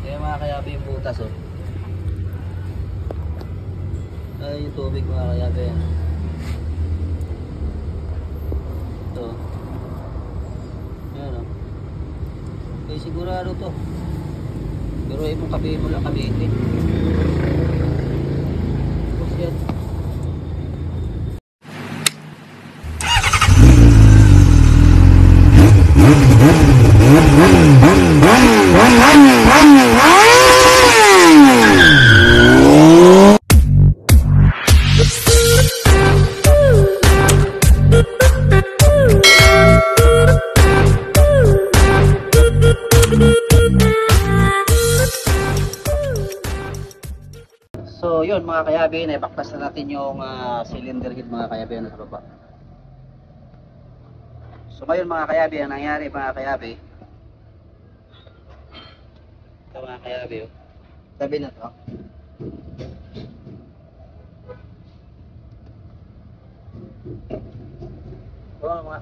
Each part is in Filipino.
Kaya mga kayabe yung butas oh. Ay yung tubig mga kayabe. Ito. Ayan oh. Okay, sigurado to. Pero yung kabihin mo lang kabihin. Tapos yan. So yun mga kayabe, naibaktas na natin yung cylinder head mga kayabe na sa baba. So ngayon mga kayabe, ang nangyari mga kayabe, ito mga kayabe oh. Sabi na to. Ito mga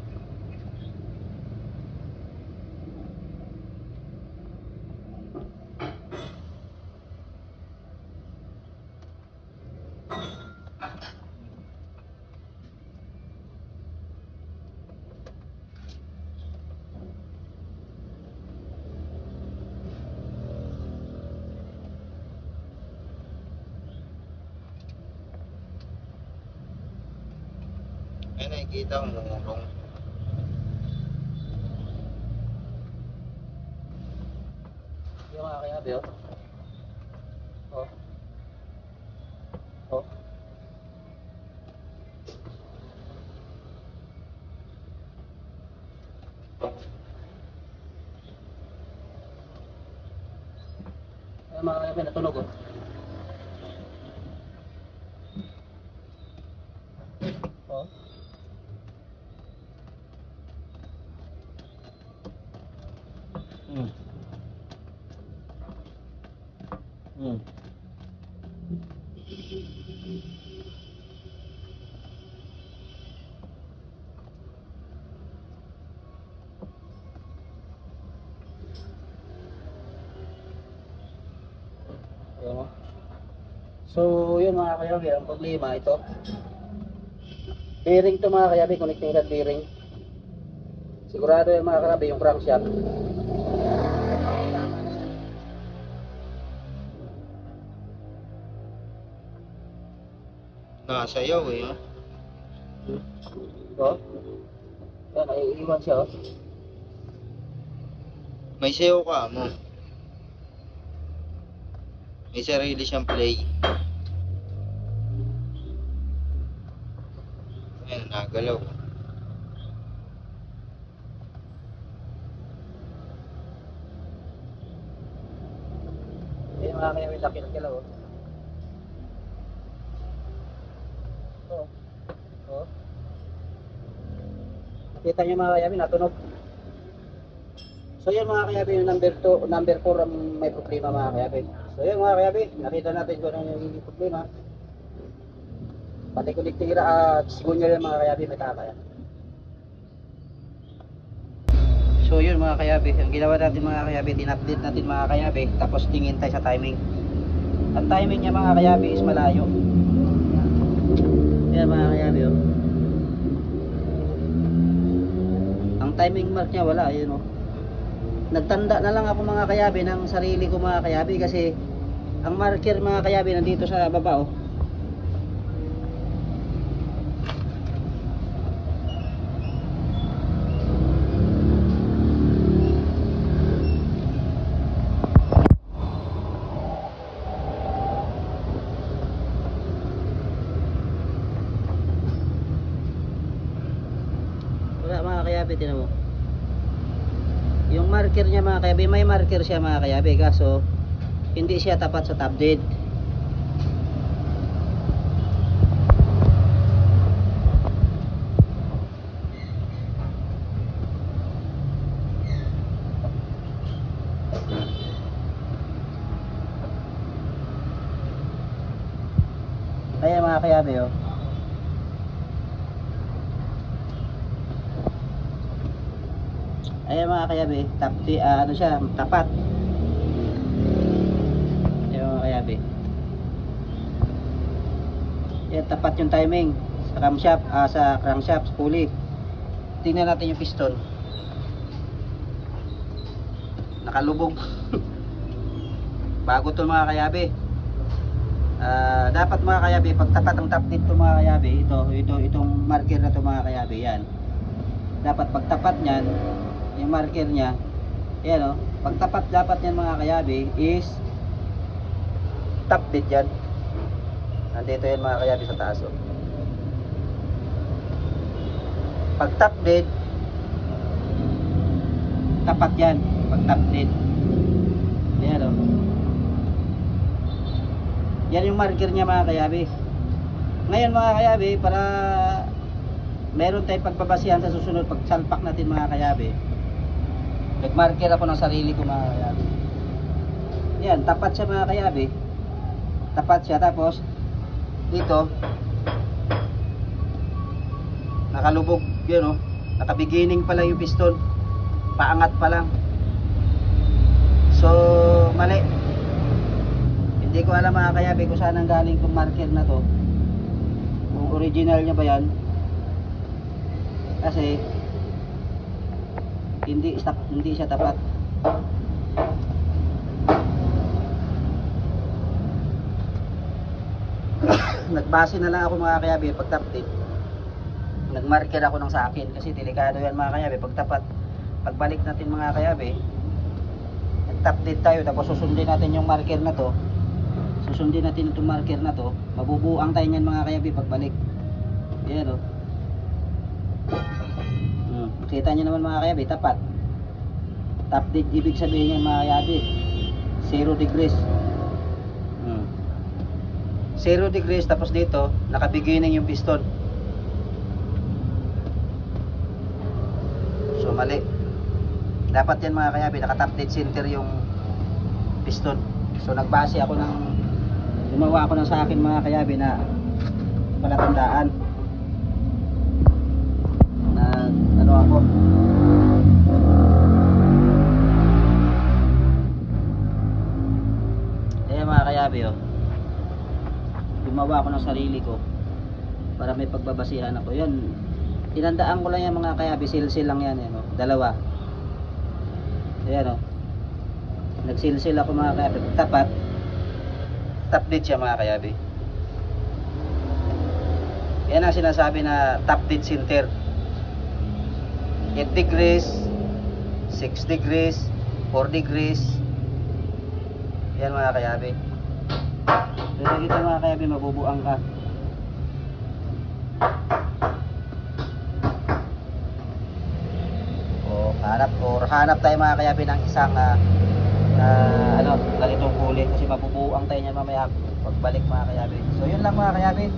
ay nakikita mo murong. Yung mga kayabe oh. Oh. Oh. Ay mga kayabe natunog oh. Oh. Hmm. Hmm. Ayan, oh. So yun mga kayabe, ang problema ito. Bearing to mga kayabe, connecting rod bearing. Sigurado yung mga kayabe, yung crankshaft. Nasayaw eh. Oh. Yan, naiiwan siya oh. May sayaw ka mo. May sarili siyang play. Ayan, nagalaw. Ayan mga kayabe, laki ng galaw oh. Oh. Oh. Nakita niyo mga kayabe, natunog. So yun mga kayabe, yung number 2, number 4 ang may problema mga kayabe. So yun mga kayabe, nakita natin kung ano yung problema. Pati connecting at sigunya yung mga kayabe, may taka yan. So yun mga kayabe, ang ginawa natin mga kayabe, tin-update natin mga kayabe, tapos tingin tayo sa timing. Ang timing niya mga kayabe is malayo. Yan mga kayabe oh. Ang timing mark niya wala, yun oh. Nagtanda na lang ako mga kayabe ng sarili ko mga kayabe kasi ang marker mga kayabe nandito sa baba oh. Wala mga kayabe, tinan mo. Yung marker niya mga kayabe, may marker siya mga kayabe, kaso hindi siya tapat sa top dead. Ayan mga kayabe oh. Ayan mga kayabe, ano siya, tapat. Yan, tapat yung timing sa camshaft, sa crankshaft, pulley. Tingnan natin yung piston. Nakalubog. Bago to mga kayabi. Dapat mga kayabi, pag tapat ang top dito mga kayabi, itong marker na to mga kayabi, yan. Dapat pag tapat niyan, yung marker niya, yan o, pag tapat dapat niyan mga kayabi is top dead yan. Nandito yan mga kayabi sa taas o. Pag top dead, tapat yan. Pag top dead, yan o. Yan yung marker niya mga kayabi. Ngayon mga kayabi, para meron tayong pagbabasihan sa susunod pag salpak natin mga kayabi, nag-marker ako ng sarili ko mga kayabi. Yan, tapat siya mga kayabi. Tapat siya, tapos dito nakalubog yun o. Nakabeginning pala yung piston, paangat pa lang. So mali. Hindi ko alam mga kayabi kung saan ang galing itong marker na to, kung original niya ba yan, kasi hindi siya tapat. Nagbase na lang ako mga kayabi pag top dead. Nagmarker ako ng sa akin kasi delikado yan mga kayabi pag tapat. Pagbalik natin mga kayabi, nag-top dead tayo, tapos susundin natin yung marker na to. Susundin natin itong marker na to, mabubuang tayo niyan mga kayabi pagbalik. Yan o. Makita nyo naman mga kayabi, tapat. Top dead, ibig sabihin niyan mga kayabi, 0 degrees. 0 degrees, tapos dito nakabeginning yung piston. So mali. Dapat yan mga kayabi, naka-top dead center yung piston. So nagbase ako ng, gumawa ako ng sa akin mga kayabi na palatandaan na ano ako. Kaya mga kayabi oh, gumawa ako ng sarili ko para may pagbabasihan ako. Yan, tinandaan ko lang yan mga kayabi, silsil lang yan oh, dalawa. Ayan oh, nagsilsil ako mga kayabi. Tapat, top dead siya mga kayabi. Yan ang sinasabi na top dead center. 8 degrees, 6 degrees, 4 degrees. Yan mga kayabi. Pero dito mga kayabi, mabubuang ka. Hanap tayo mga kayabi ng isang ganitong kulay kasi mabubuang tayo niyan mamaya pagbalik mga kayabi. So yun lang mga kayabi,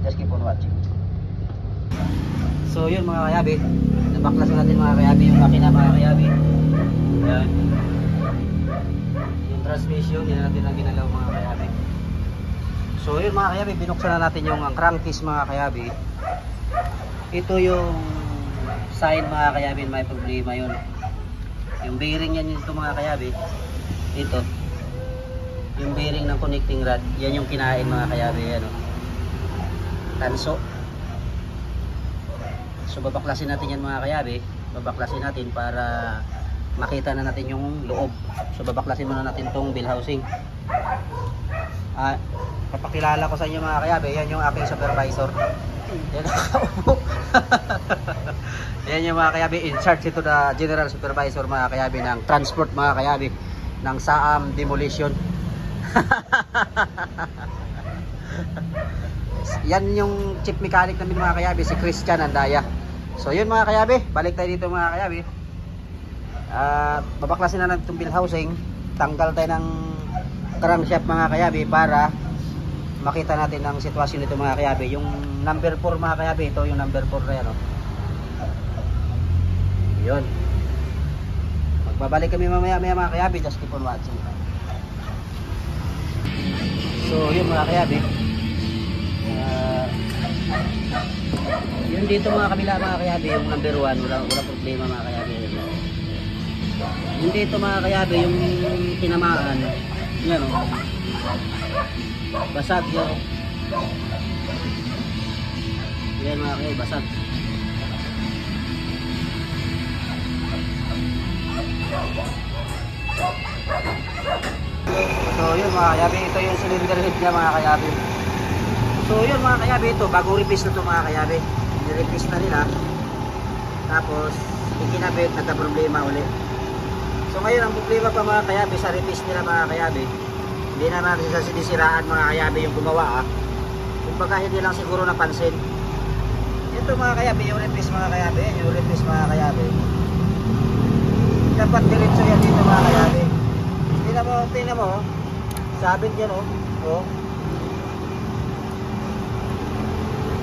just keep on watching. So yun mga kayabi, nabaklas natin mga kayabi yung makina mga kayabi. Yan. Yung transmission, yan natin ang ginalaw mga kayabi. So yun mga kayabi, binuksan na natin yung crankcase mga kayabi. Ito yung sign mga kayabi, may problema yun. Yung bearing yan ito mga kayabi, ito yung bearing ng connecting rod, yan yung kinain mga kayabi, yan o, tanso. So babaklasin natin yan mga kayabi, babaklasin natin para makita na natin yung loob. So babaklasin muna natin tong bill housing. Papakilala ko sa inyo mga kayabi, yan yung aking supervisor. Yan nakaupo. Yan yung mga kayabi, in charge ito na general supervisor mga kayabi ng transport mga kayabi ng Saam Demolition. Yan yung chief mechanic namin mga kayabi, si Christian Andaya. So yun mga kayabi, balik tayo dito mga kayabi. Babaklasin na natin itong bill housing. Tanggal tayo ng crankshaft mga kayabi para makita natin ang sitwasyon nito mga kayabi. Yung number 4 mga kayabi, ito yung number 4 na yan o. Yun. Magbabalik kami mamaya mga kayabi, just keep on watching. So yun mga kayabi, yun dito mga kabila mga kayabi, yung number 1, wala problema mga kayabi. Yun dito mga kayabi, yung tinamaan, yan o, basag yun. Yan mga kayabi, basag. So yun mga kayabi, ito yung cylinder head niya mga kayabi. So yun mga kayabi, ito bago repace na ito mga kayabi. Nirepace na nila. Tapos ikinabit, nagka-problema ulit. So ngayon ang problema pa mga kayabi sa repace nila mga kayabi, hindi na natin sa sinisiraan mga kayabi yung gumawa kumbaga hindi lang siguro napansin. Ito mga kayabi, yung repace mga kayabi, yung repace mga kayabi, dapat diretso yan dito mga kayabi. Tingnan mo, sabit yan oh.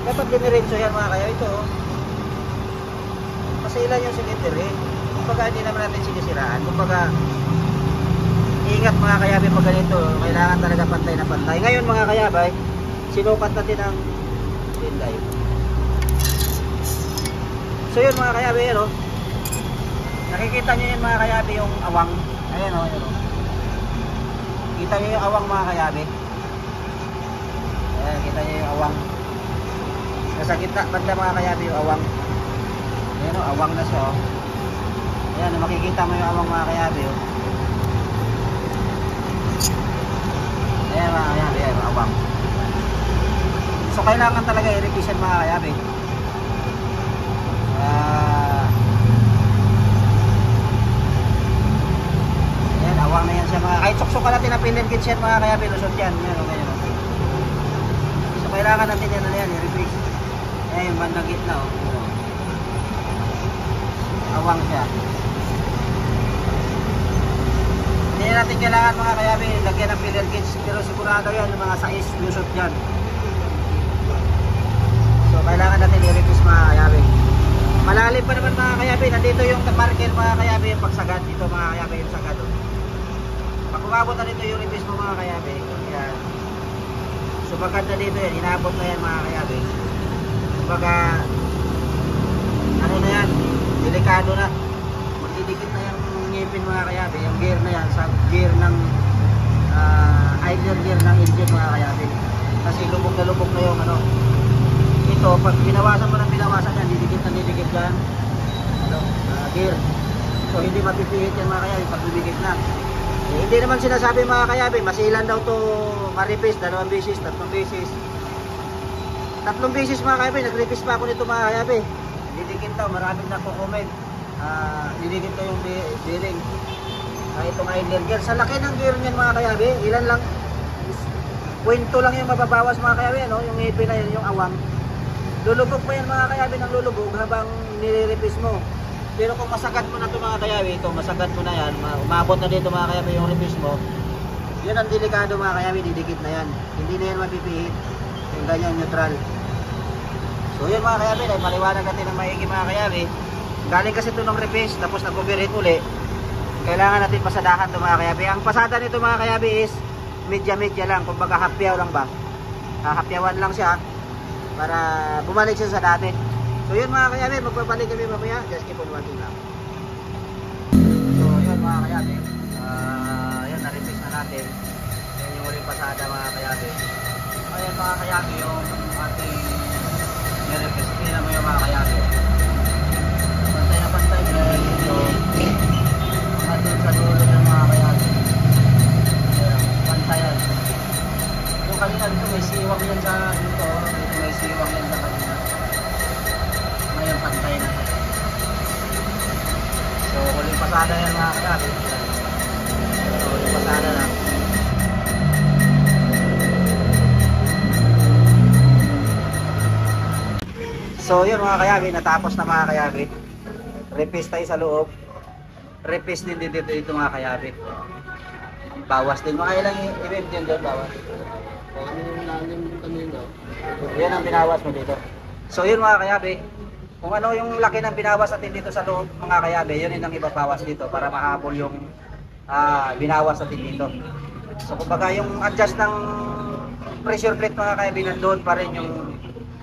Dapat diniretso yan mga kayabi, ito kasi ilan yung cylinder kumbaga hindi naman natin sinisiraan. Kumbaga ingat mga kayabi pag ganito, kailangan talaga pantay na pantay. Ngayon mga kayabi, sinukat natin ang pinday. So yun mga kayabi, nakikita nyo yun mga kayabi yung awang. Ayan o. Kita nyo yung awang mga kayabi. Ayan, kita nyo yung awang. Nasa gitna banda mga kayabi yung awang. Ayan o, awang na siya o. Ayan, makikita mo yung awang mga kayabi o. Ayan mga kayabi, ayan yung awang. So kailangan talaga i-revision mga kayabi. Ayan, awang na yan siya mga. Kahit suksukan natin ang pinion kits yan mga kayabi, lusot yan. Ayan, ganyan. So kailangan natin yan i-revision. Ayan yung bandang gitna o. Awang siya. Hindi natin kailangan mga kayabi lagyan ng filler kits, pero sigurado yan yung mga sais lusot dyan. So kailangan natin i-replace mga kayabi. Malalim pa naman mga kayabi, nandito yung marker mga kayabi, yung pagsagad dito mga kayabi, yung sagad. Pag umabot na dito yung replace mo mga kayabi, yan. So pagkat na dito yan, inabot na yan mga kayabi. Kumbaga ano na yan, delikado na. Magdidikit na yung ngipin mga kayabi, yung gear na yan sa gear ng idler gear ng engine mga kayabi. Kasi lubog na yung ito, pag binawasan mo ng binawasan yan, didikit dyan gear. So hindi mapipihit yan mga kayabi pag bibigit na. Hindi naman sinasabi mga kayabi, masilan daw to ma-repace, 2 beses, 3 beses. 3 beses mga kayabi, nag-repace pa ako nito mga kayabi. Didikit daw, maraming nagko-comment. Didikit ko yung bearing. Itong idler gear. Sa laki ng gear niyan mga kayabi, ilan lang, 0.2 lang yung mababawas mga kayabi, yung ngipin na yun, yung awang. Lulubog mo yan mga kayabi ng lulubog habang nire-repace mo. Pero kung masagad mo na ito mga kayabi, masagad mo na yan, umabot na dito mga kayabi yung repace mo, yun ang delikado mga kayabi, didikit na yan. Hindi na yan mapipihit. Yung ganyan neutral. So yun mga kayabi, dahil maliwanag natin ng maigi mga kayabi. Galing kasi ito ng repace, tapos nag-overheat uli. Kailangan natin pasadahan ito mga kayabi. Ang pasada nito mga kayabi is medya-medya lang, kumbaga hapyaw lang ba. Hapyawan lang siya para bumalik siya sa dati. So yun mga kayabi, magbabalik kami mamaya. Just keep on watching lang. So yun mga kayabi, yun na-repace na natin. Yan yung uling pasada mga kayabi. Ayan mga kayabi, yung ating nirepace. Tingnan mo yung mga kayabi. Pantay na pantay dahil ito atin sa dulo ng mga kayabi. Pantayan. Yung kanina dito may siwang yan sa dito. Dito may siwang yan sa kanina. Ngayon pantay na. So huling pasada yan mga kayabi. So huling pasada na. So yun mga kayabi, natapos na mga kayabi. Repace tayo sa loob. Repace din dito mga kayabi. Bawas din. Mga ilang event yun doon, bawas. Yan ang binawas mo dito. So yun mga kayabi, kung ano yung laki ng binawas natin dito sa loob mga kayabi, yun yung ibabawas dito para mahabol yung binawas natin dito. So kumbaga yung adjust ng pressure plate mga kayabi, nandun pa rin yung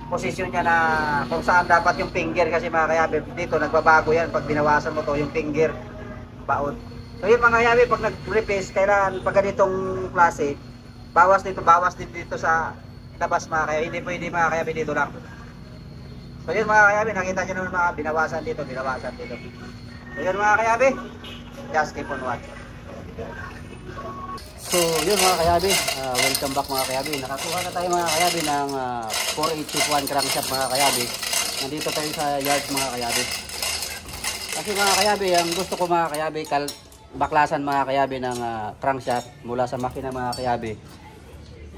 posisyon niya na kung saan dapat yung finger, kasi mga kayabi dito nagbabago yan pag binawasan mo to yung finger baon. So yun mga kayabi, pag nag-repace kailangan pag ganitong klase, bawas din dito sa labas mga kayabi, hindi pwede mga kayabi dito lang. So yun mga kayabi, nakita nyo naman mga binawasan dito. So yun mga kayabi, just keep on watching. So yun mga kayabi, welcome back mga kayabi. Nakakuha na tayo mga kayabi ng 4861 crankshaft mga kayabi. Nandito tayo sa yard mga kayabi. Kasi mga kayabi, ang gusto ko mga kayabi, baklasan mga kayabi ng crankshaft mula sa makina mga kayabi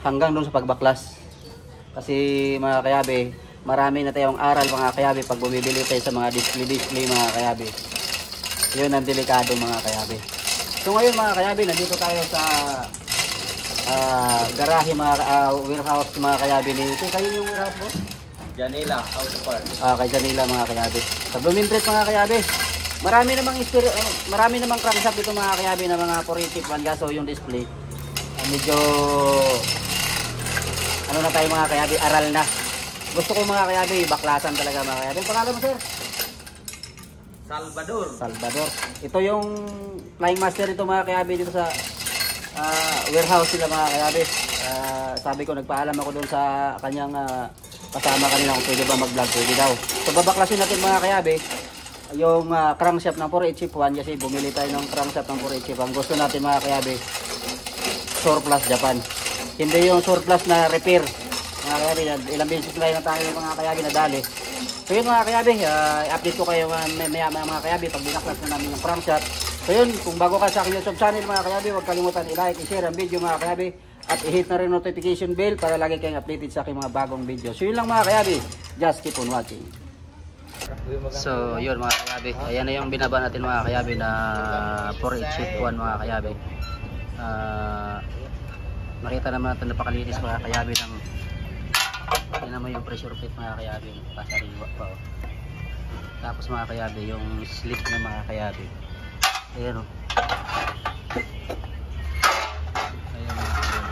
hanggang doon sa pagbaklas. Kasi mga kayabi, marami na tayong aral mga kayabi pag bumibili tayo sa mga display mga kayabi. Yun ang delikado mga kayabi. So ngayon mga kayabi, nandito tayo sa garahe mga warehouse mga kayabi ni kayo yung warehouse mo? Janela, Auto Parts. Kay Janela mga kayabi. Sa Bloomingtreet mga kayabi. Marami namang crankshaft dito mga kayabi na mga 4861 gaso yung display. Medyo ano na tayo mga kayabi, aral na. Gusto ko mga kayabi, baklasan talaga mga kayabi. Pangalan mo sir? Salvador. Ito yung flying master ito mga kayabi dito sa warehouse sila mga kayabi. Sabi ko nagpaalam ako doon sa kanyang kasama kanina kung pwede ba mag-vlog, pwede daw. So babaklasin natin mga kayabi yung crankshaft ng 4861 kasi bumili tayo ng crankshaft ng 4861. Gusto natin mga kayabi surplus Japan. Hindi yung surplus na repair. Mga kayabi, ilang beses na tayo mga kayabi na dali. So yun mga kayabi, update ko kayo maya mga kayabi pag binaklas na namin yung crankshaft. So yun, kung bago ka sa aking YouTube channel mga kayabi, huwag kalimutan i-like, i-share ang video mga kayabi. At i-hit na rin notification bell para lagi kayong updated sa aking mga bagong video. So yun lang mga kayabi, just keep on watching. So yun mga kayabi, ayan na yung binaba natin mga kayabi na 4861 mga kayabi. Nakita naman natin napakalinis mga kayabi ng tingnan mo yung pressure fit mga kayabi, pasariwa pa oh. Tapos mga kayabi yung slip na mga kayabi, ayan oh. Ayan mga kayabi.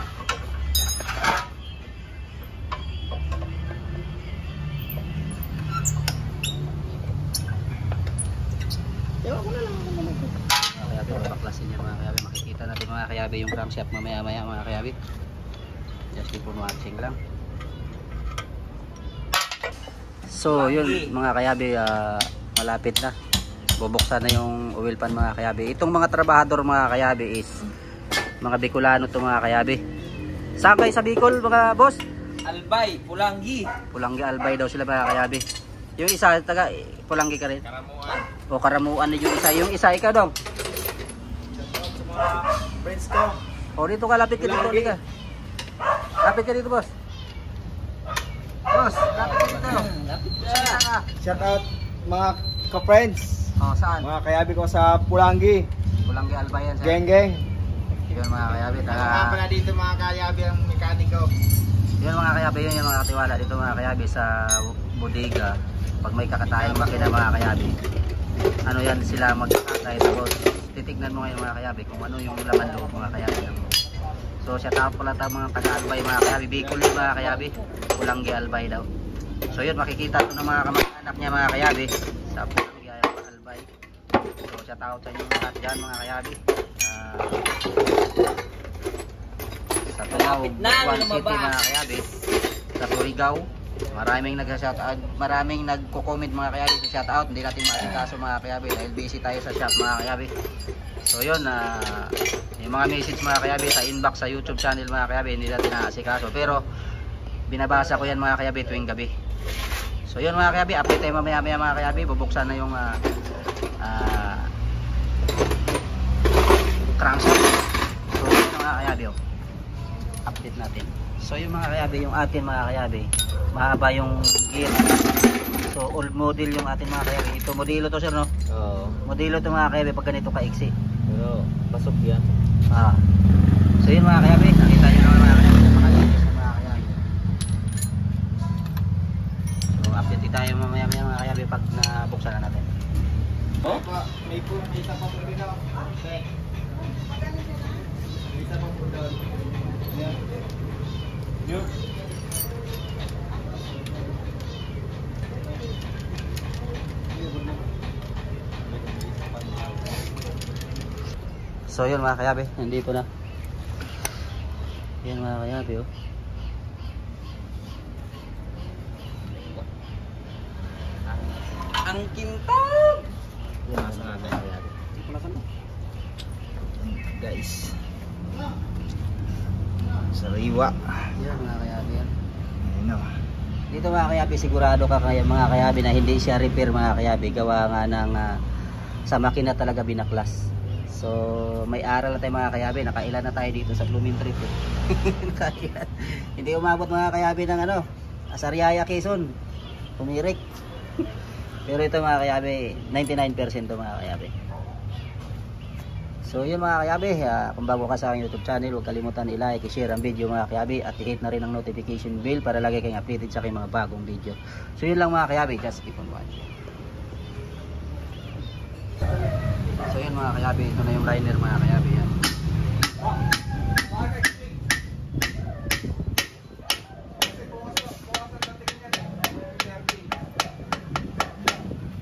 Mga kayabi, baklasin yan mga kayabi. Makikita natin mga kayabi yung crankshaft mamaya mga kayabi. Just keep on watching lang. So yun mga kayabi, malapit na. Bubuksan na yung oil pan mga kayabi. Itong mga trabahador mga kayabi is mga Bicolano to mga kayabi. Saan kayo sa Bicol mga boss? Albay, Pulangi. Pulangi Albay daw sila mga kayabi. Yung isa taga Pulangi ka rin? Karamuan. O Karamuan na yung isa. Yung isa ikaw dong? Friends ko. O dito ka, lapit ka dito. Ka. Lapit ka dito boss. Boss, lapit ka dito. Lapit Saan ka? Shout out mga ka-friends. O saan? Mga kayabi ko sa Pulangi. Pulangi Albay yan. Geng. Yun mga kayabi. Pala dito mga kayabi ang mekaniko. Yun mga kayabi, yun yung mga katiwala dito mga kayabi sa bodega. Pag may kakatayang makina mga kayabi, ano yan sila magkakatay. Tapos titignan mo ngayon mga kayabi kung ano yung laman loob mga kayabi. So shout out pala tayo mga taga-Albay mga kayabi. Bicol yung mga kayabi. Pulangi Albay daw. So yun, makikita ito ng mga kamag-anak niya mga kayabi sa Pulangi Albay. So shout out sa inyo lahat dyan mga kayabi. Sa Tunaw, Butuan City mga kayabi. Sa Surigao, maraming nagko-comment mga kayabi sa shout out. Hindi natin maasikaso mga kayabi dahil busy tayo sa shop mga kayabi. So yun, yung mga message mga kayabi sa inbox sa YouTube channel mga kayabi, hindi natin naasikaso. Pero binabasa ko yan mga kayabi tuwing gabi. So yun mga kayabi, update tayo mamaya mga kayabi. Bubuksan na yung crankshaft. So yun mga kayabi oh. Update natin. So yung mga kayabi, yung atin mga kayabi, mahaba yung gear. So old model yung atin mga kayabi. Ito modelo to sir no? Oo. Modelo to mga kayabi pag ganito kaiksi. Pero pasok yan. So yun mga kayabi, nakita nyo naman mga kayabi, napakalinis ng mga kayabi. So update tayo mamaya mga kayabi pag nabuksan na natin. Oh? May isa pa po rin ako. Okay. May isa pa po doon. Yan. Yun. So yun mga kayabi, nandito na. Yan mga kayabi oh. Ang kintab! Punasan natin mga kayabi. Punasan mo. Guys. Sariwa. Yan mga kayabi yan. Ayun o. Dito mga kayabi, sigurado ka kaya mga kayabi na hindi siya repair mga kayabi. Gawa nga ng sa makina talaga binaklas. So may aral na tayo mga kayabi. Nakailan na tayo dito sa Blooming Trip. Nakailan. Hindi umabot mga kayabi ng Sariaya, Quezon. Tumirik. Pero ito mga kayabi, 99% to mga kayabi. So yun mga kayabi, kung bago ka sa aking YouTube channel, huwag kalimutan i-like, i-share ang video mga kayabi at i-hit na rin ang notification bell para lagi kayong updated sa aking mga bagong video. So yun lang mga kayabi, just keep on watching. So yun mga kayabi, ito na yung liner mga kayabi yan.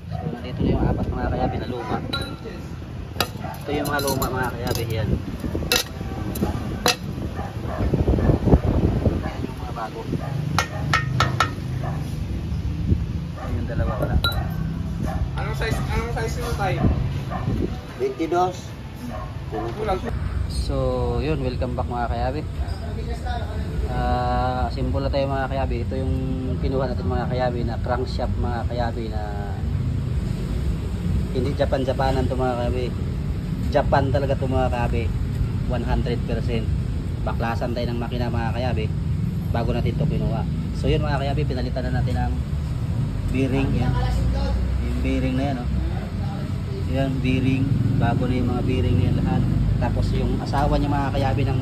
So nandito na yung apat mga kayabi na luma. Ito yung mga luma mga kayabi yan. Yan yung mga bago. Yan yung dalawa wala. Anong size nyo tayo? 22. Kulang. So yun, welcome back mga kayabi. Simple na tayo mga kayabi. Ito yung kinuha natin mga kayabi na crankshaft mga kayabi na hindi Japanan to mga kayabi. Japan talaga to mga kayabi. 100%. Baklasan tayo ng makina mga kayabi bago natin to kinuha. So yun mga kayabi, pinalitan na natin ang bearing yan. Yung bearing na yan yan bearing, bago na yung mga bearing na yan lahat. Tapos yung asawa niya mga kayabi ng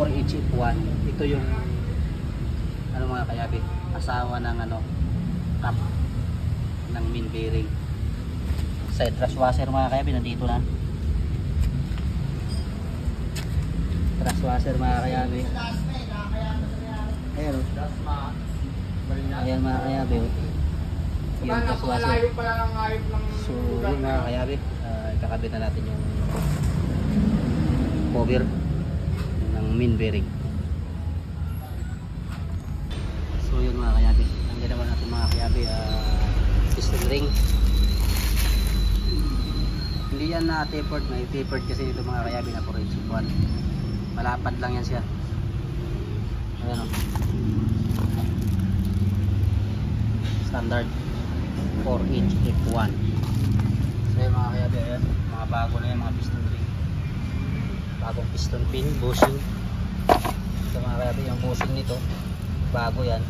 4HF1, ito yung mga kayabi, asawa ng cap ng main bearing. Side thrust washer mga kayabi, nandito na. Thrust washer mga kayabi. Ayan ayan mga kayabi. Yung thrust washer. So yun mga kayabi, ikakabit na natin yung cover ng main bearing. So yun mga kayabi, ang ginawa natin mga kayabi, piston ring. Hindi yan na tapered, may tapered kasi dito mga kayabi na 4HF1. Malapad lang yan siya. Ayan standard 4HF1. So yun mga kayabi, ayan, mga bago na yan, mga piston ring, bagong piston pin, bushing. So mga kayabi, yung bushing nito bago yan,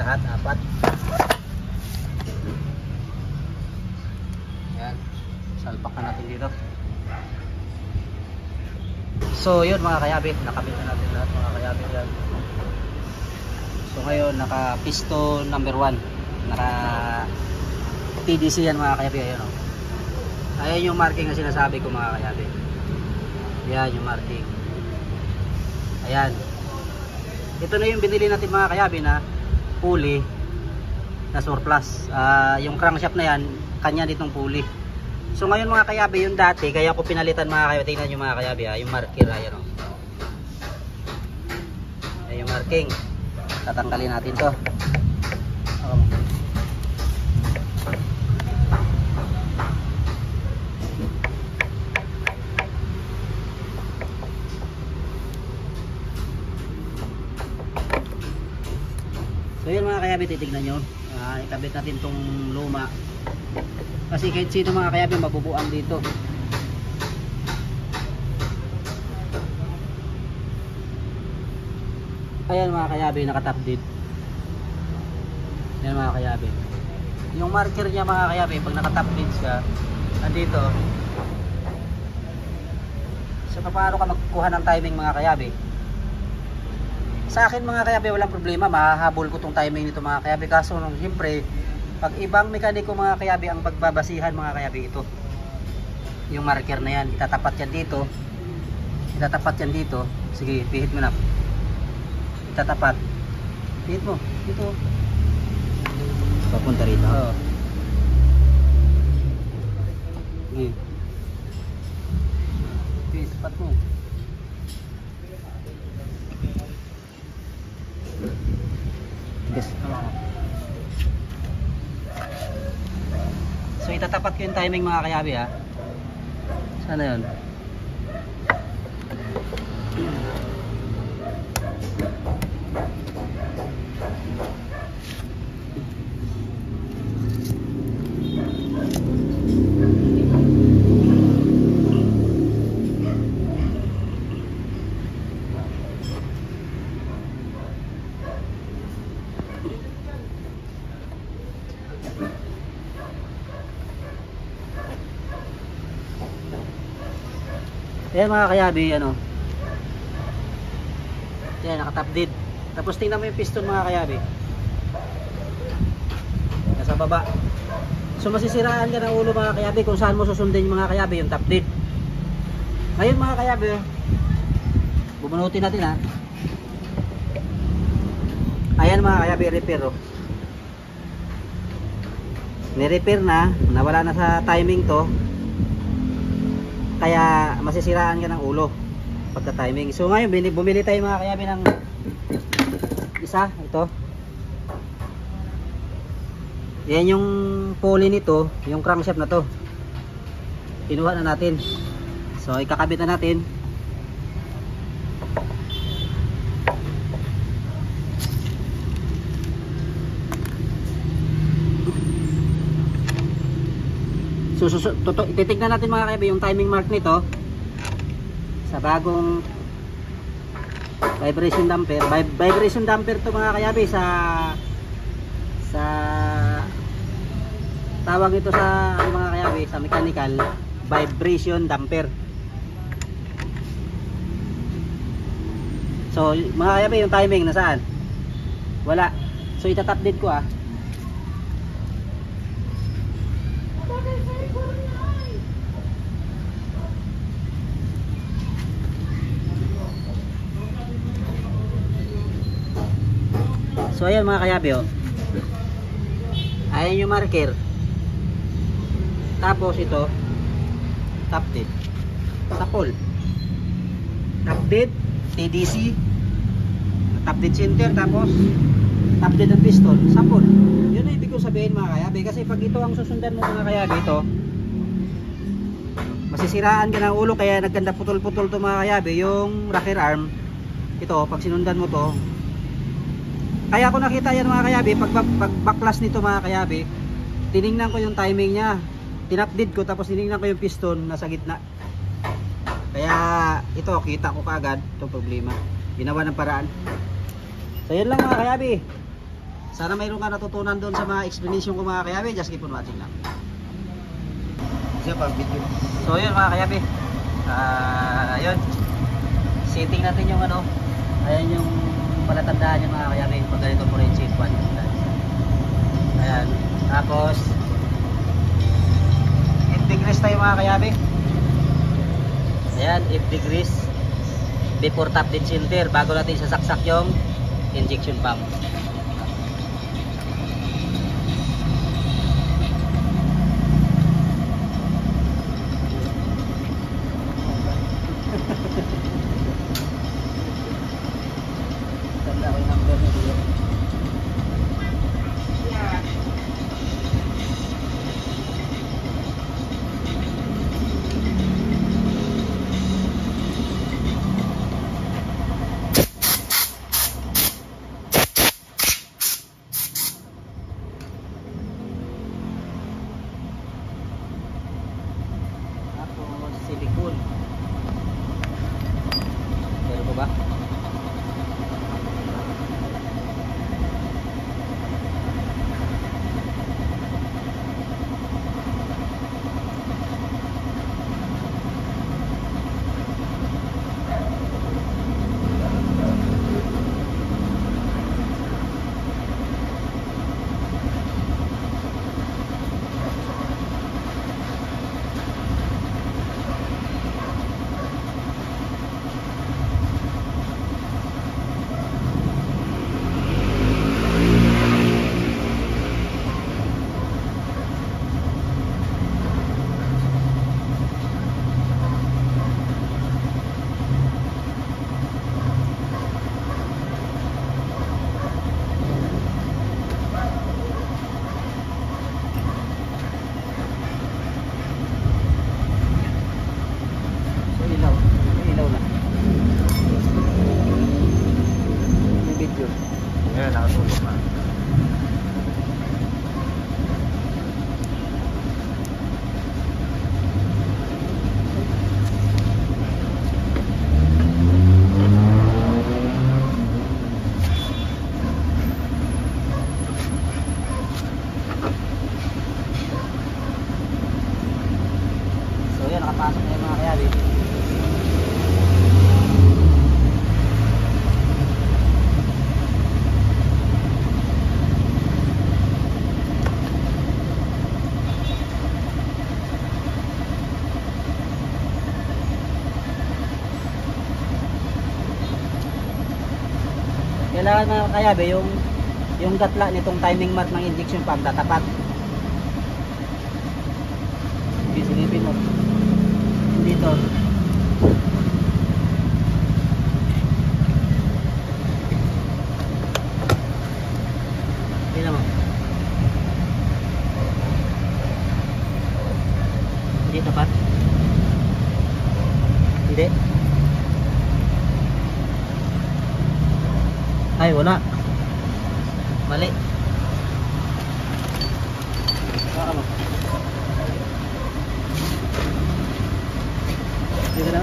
lahat 4. Ayan, salpak na natin dito. So yun mga kayabi, nakabit na natin lahat mga kayabi yan. So ngayon naka piston number 1, naka TDC yan mga kayabi. Ayan ayan yung marking na sinasabi ko mga kayabi. Ayan yung marking. Ayan, ito na yung binili natin mga kayabi na pulley na surplus. Yung crankshaft na yan, kanya ditong pulley. So ngayon mga kayabi, yung dati kaya ko pinalitan mga kayabi. Tingnan nyo mga kayabi, yung marker ayan ayan yung marking. Tatanggalin natin to. So yun mga kayabi, titignan nyo, ikabit natin tong luma kasi kahit sino mga kayabi mabubuang dito. Ayan mga kayabi, nakatap dito. Yan mga kayabi, yung marker niya mga kayabi, pag nakatap dito siya, andito. So paano ka magkuha ng timing mga kayabi? Sa akin mga kayabi, walang problema, mahahabol ko tong timing nito mga kayabi. Kaso siyempre, pag ibang mekaniko mga kayabi ang pagbabasihan mga kayabi, ito yung marker na yan, itatapat yan dito, itatapat yan dito. Sige, pihit mo na, itatapat, pihit mo dito, papunta rito. Oo. Pihit, tapat mo. Yes. itatapat ko yung timing mga kayabi ha. Sana yun. Ayan mga kayabi, ano. Ayan, nakatapdid. Tapos tingnan mo yung piston mga kayabi. Nasa baba. So masisiraan ka ng ulo mga kayabi kung saan mo susundin yung mga kayabi, yung tapdid. Ngayon mga kayabi, bubunutin natin ha. Ayan mga kayabi, repair oh. Ni-repair na, nawala na sa timing to. Kaya masisiraan ka ng ulo pagka timing. So ngayon bumili tayo mga kayabi ng isa, ito. Yan yung pulley nito, yung crankshaft na to. Kinuha na natin. So ikakabit na natin. So titignan natin mga kayabi yung timing mark nito sa bagong vibration damper. Vibration damper to mga kayabi sa tawag ito sa mga kayabi sa mechanical, vibration damper. So mga kayabi yung timing nasaan? Wala. So itatap din ko ah. So ayan mga kayabi oh. Ayan yung marker. Tapos ito top dead. Sapol. Top dead, TDC, top dead center, tapos top dead ng piston, sapol. Yun ang ibig ko sabihin mga kayabi. Kasi pag ito ang susundan mo mga kayabi, ito masisiraan ka ng ulo. Kaya nagkanda putol-putol to mga kayabi. Yung rocker arm, ito pag sinundan mo to. Kaya ako nakita yan mga kayabi, pag backlash nito mga kayabi, tiningnan ko yung timing niya, tinapdid ko, tapos tiningnan ko yung piston nasa gitna. Kaya ito kita ko kaagad itong problema, ginawa ng paraan. So yun lang mga kayabi. Sana mayroon ka natutunan doon sa mga explanation ko mga kayabi. Just keep on watching lang. Siya pa video. So yun mga kayabi, yun, setting natin yung ano. Ayan yung palatandaan yung mga kayabi pag ganito po rin seat 1. Ayan, tapos 8 degrees tayo mga kayabi. Ayan, 8 degrees before top dead center, bago natin sasaksak yung injection pump. Tanda ko yung number na dito. Tapos silicone. Meron po ba? Kailangan mga kayabe yung gatla nitong timing mark ng injection pump tatapat. Silipin mo. Dito. Tingnan mo. Hindi tapat. Hindi. Ay, wala. Mali. Baka mo. Dito na.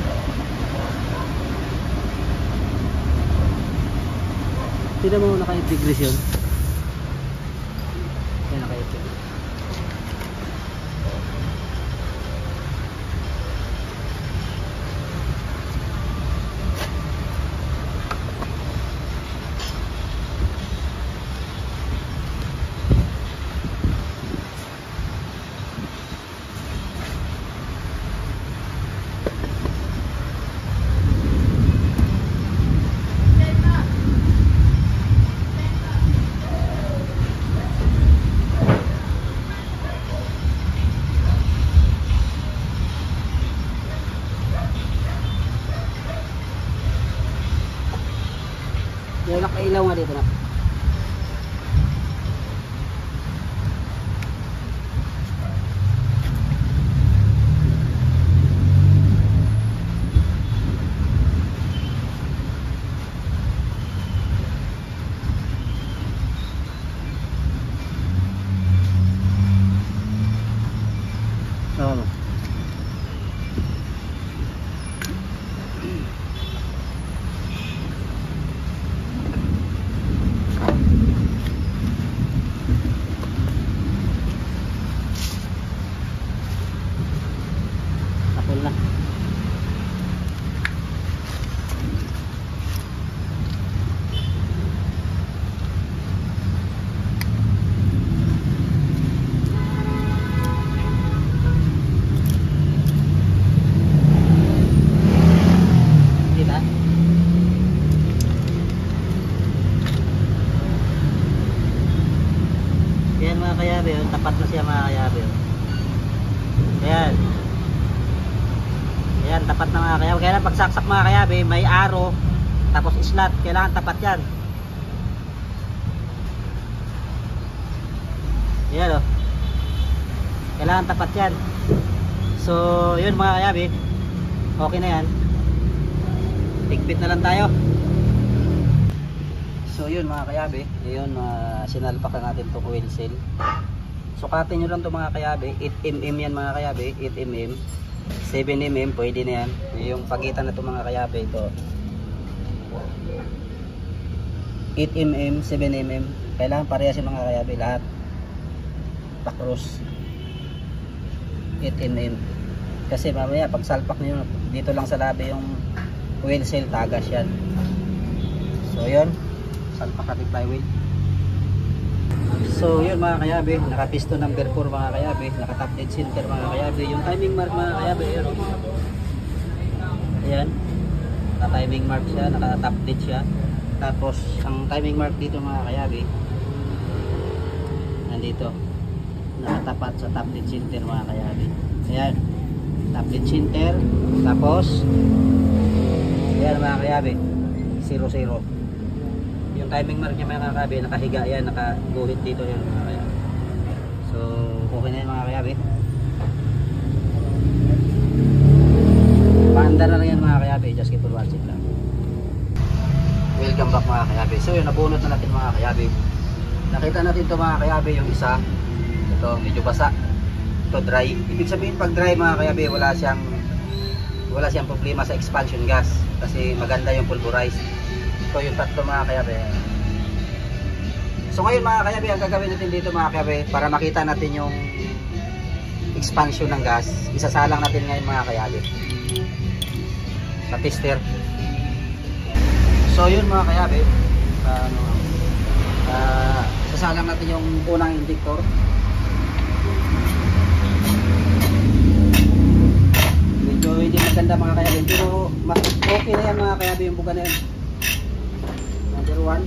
Tignan mo naka 8 degrees yun. Yan naka 8 degrees. Yung nakailaw nga dito na. Oo. Tapon na. Kita? Yan mga kayabe, tapat na siya mga kayabe. Ayan. Ayan, tapat na mga kayabe. Kailangan pagsaksak mga kayabe, may arrow, tapos slot. Kailangan tapat yan. Ayan o. Kailangan tapat yan. So, yun mga kayabe. Okay na yan. Tigpit na lang tayo. So yun mga kayabe, yun sinalpak na natin itong oil seal. Sukatin nyo lang ito mga kayabe, 8mm yan mga kayabe, 8mm, 7mm, pwede na yan. Yung pagitan na ito mga kayabe, ito 8mm, 7mm, kailangan parehas yung mga kayabe, lahat pa-cross 8mm. Kasi mamaya pag salpak nyo, dito lang sa labi yung oil seal, tagas yan. So yun, salpak natin flywheel. So yun mga kayabe, naka-piston number 4 mga kayabe, naka-top dead center mga kayabe. Yung timing mark mga kayabe, yun. Ayan, naka-timing mark siya, naka-top dead siya. Tapos ang timing mark dito mga kayabe, nandito, nakatapat sa top dead center mga kayabe. Ayan, top dead center. Tapos ayan mga kayabe, 0-0. Yung timing mark niya mga kayabe, nakahiga yan, nakaguhit dito yan mga kayabe. So okay na yan mga kayabe. Paanda na lang yan mga kayabe, just keep on watching lang. Welcome back mga kayabe. So yun, nabunot na natin mga kayabe. Nakita natin ito mga kayabe, yung isa, ito medyo basa, ito dry. Ibig sabihin pag dry mga kayabe, wala siyang problema sa expansion gas kasi maganda yung pulverize. So yung tatlo mga kayabe. So ngayon mga kayabe, ang gagawin natin dito mga kayabe, para makita natin yung expansion ng gas, isasalang natin ngayon mga kayabe sa tester. So yun mga kayabe, isasalang natin yung unang injector. Medyo hindi maganda mga kayabe, pero okay na yan mga kayabe, yung buga na yan. number 1.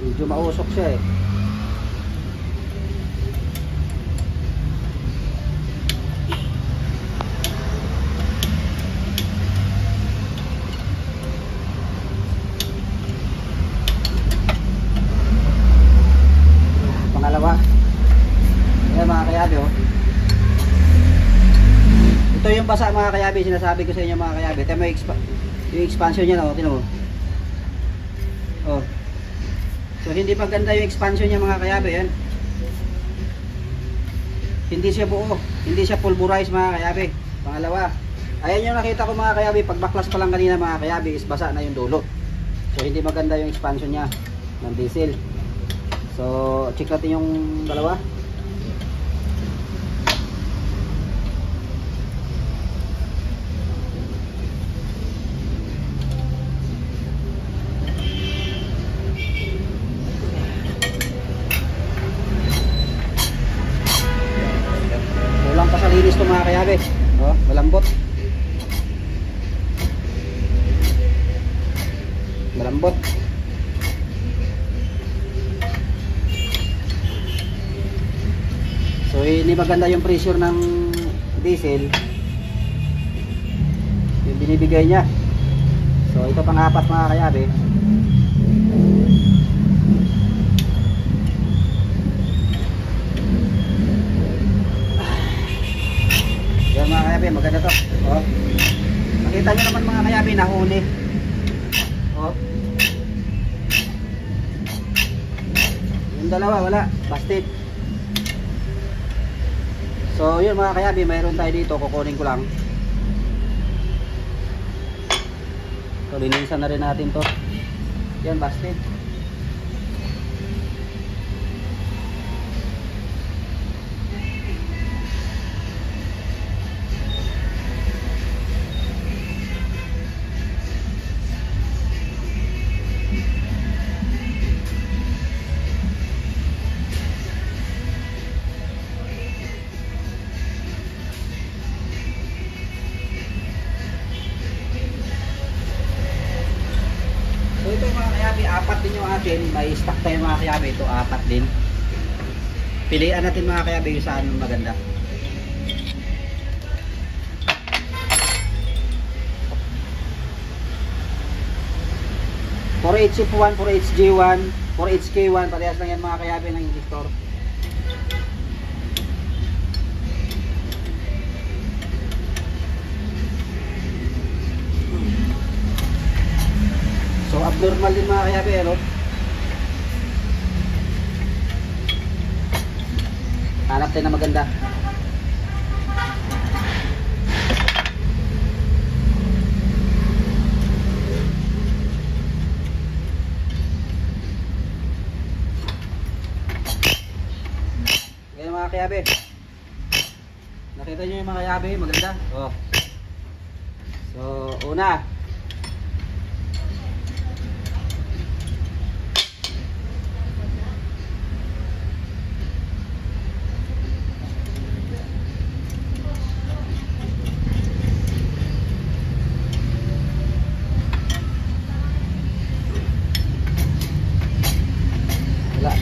Medyo mausok siya eh. Pangalawa. Ayan mga kayabi oh. Ito yung basa mga kayabi, sinasabi ko sa inyo mga kayabi. Ito yung expansion niya oh, tino mo. Oh. So hindi maganda yung expansion niya mga kayabi, yan. Hindi siya buo, hindi siya pulverize mga kayabi. Pangalawa. Ayan yung nakita ko mga kayabi, pag baklas pa lang kanina mga kayabi, is basa na yung dulo. So hindi maganda yung expansion niya ng diesel. So check natin yung dalawa. Kulang pa sa linis to mga kayabi. Oh, malambot. Malambot. So hindi maganda yung pressure ng diesel. Yung binibigay niya. So ito pang-apat mga kayabi. Yan mga kayabi, maganda to. Oh. Makita nyo naman mga kayabi, nahuli. Oh. Yung dalawa wala, busted. So yun mga kayabi, mayroon tayo dito, kukunin ko lang. So linisan na rin natin to. Yan, busted. So ito mga kayabi, apat din yung atin. May stock tayo mga kayabi. Ito apat din. Pilihan natin mga kayabi yung saan maganda. For HF1, for HG1, for HK1, parehas lang yan mga kayabi ng injector. So abnormal din mga kayabi, ano? Hanap tayo na maganda. Ganyan mga kayabi. Nakita nyo yung mga kayabi, maganda. Oh. So una,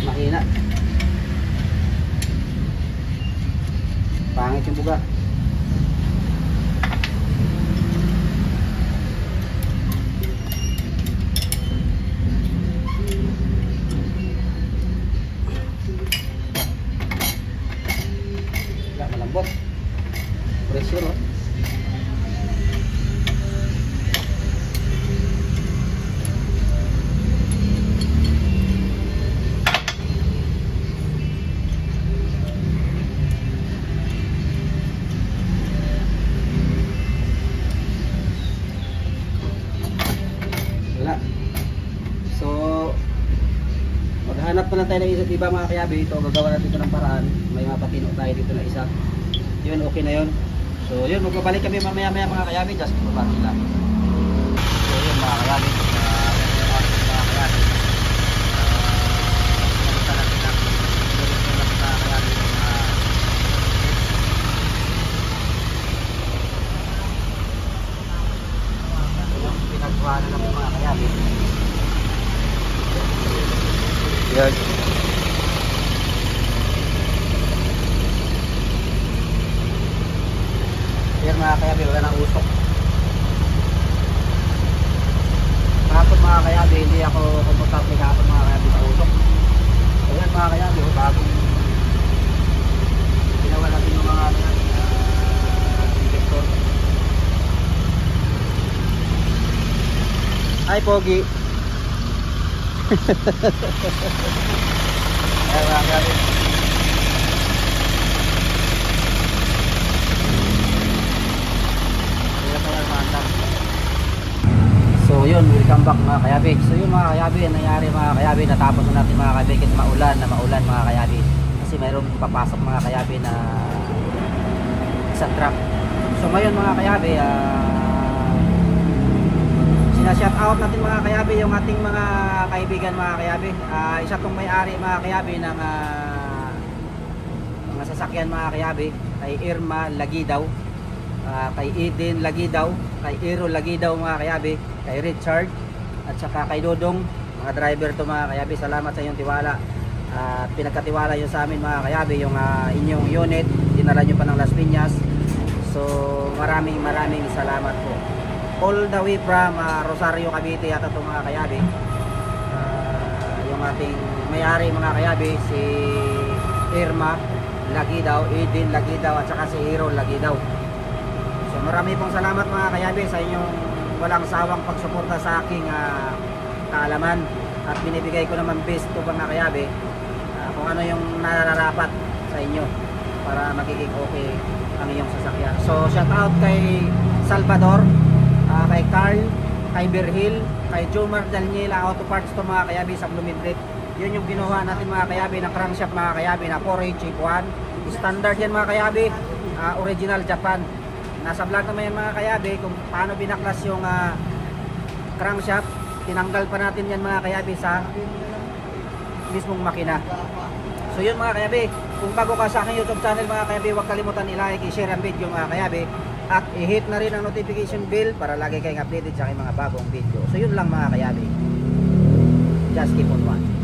mahina. Pangit yung buga. Wala, malambot. Pressure oh. So maghanap pa lang tayo ng isa't iba mga kayabi. Ito gagawa natin ito ng paraan. May mapatino tayo dito na isa. Yun, okay na yun. So yun, magbabalik kami mamaya mga kayabi. Just babati lang. So yun mga kayabi, mga kayabi, kuha na lang yung mga kayabi. Yan. Yan mga kayabi, wala nang usok. Kahapon mga kayabi, hindi ako komportable kahapon mga kayabi sa usok. Ayan mga kayabi, bagong ginawa natin yung mga injector. Ay pogi. Ayan mga kayabi. So yun, welcome back mga kayabi. So yun mga kayabi, nangyari mga kayabi, natapos na natin mga kayabi kasi maulan mga kayabi. Kasi mayroon papasok mga kayabi na isang truck. So ngayon mga kayabi, sinashout out natin mga kayabi yung ating mga kaibigan mga kayabi. Isa tong may-ari mga kayabi ng mga sasakyan mga kayabi, kay Irma Lagidaw, kay Eden Lagidaw, kay Iro Lagidaw mga kayabi, kay Richard at saka kay Dodong, mga driver to mga kayabi. Salamat sa inyong tiwala at pinagkatiwala nyo sa amin mga kayabi yung inyong unit, dinala nyo pa ng Las Piñas. So maraming salamat po. All the way from Rosario, Cavite yata to mga kayabi. Yung ating may-ari mga kayabi, si Irma Lagidaw, Eden Lagidaw at saka si Iro Lagidaw. So marami pong salamat mga kayabi sa inyong walang sawang pagsuporta sa aking kaalaman at binibigay ko naman best to mga kayabi kung ano yung nararapat sa inyo para magiging okay ang iyong sasakyan. So shout out kay Salvador, kay Carl, kay Berhil, kay Jomar Daniela Auto Parts to mga kayabi sa Blumindret. Yun yung ginawa natin mga kayabi ng crankshaft mga kayabi na 4H Shape 1. Standard yan mga kayabi, original Japan. Nasa vlog naman yan mga kayabi kung paano binaklas yung crankshaft. Tinanggal pa natin yan mga kayabi sa mismong makina. So yun mga kayabi, kung bago ka sa aking YouTube channel mga kayabi, huwag kalimutan i-like, i-share ang video mga kayabi at i-hit na rin ang notification bell para lagi kayong updated sa aking mga bagong video. So yun lang mga kayabi, just keep on watching.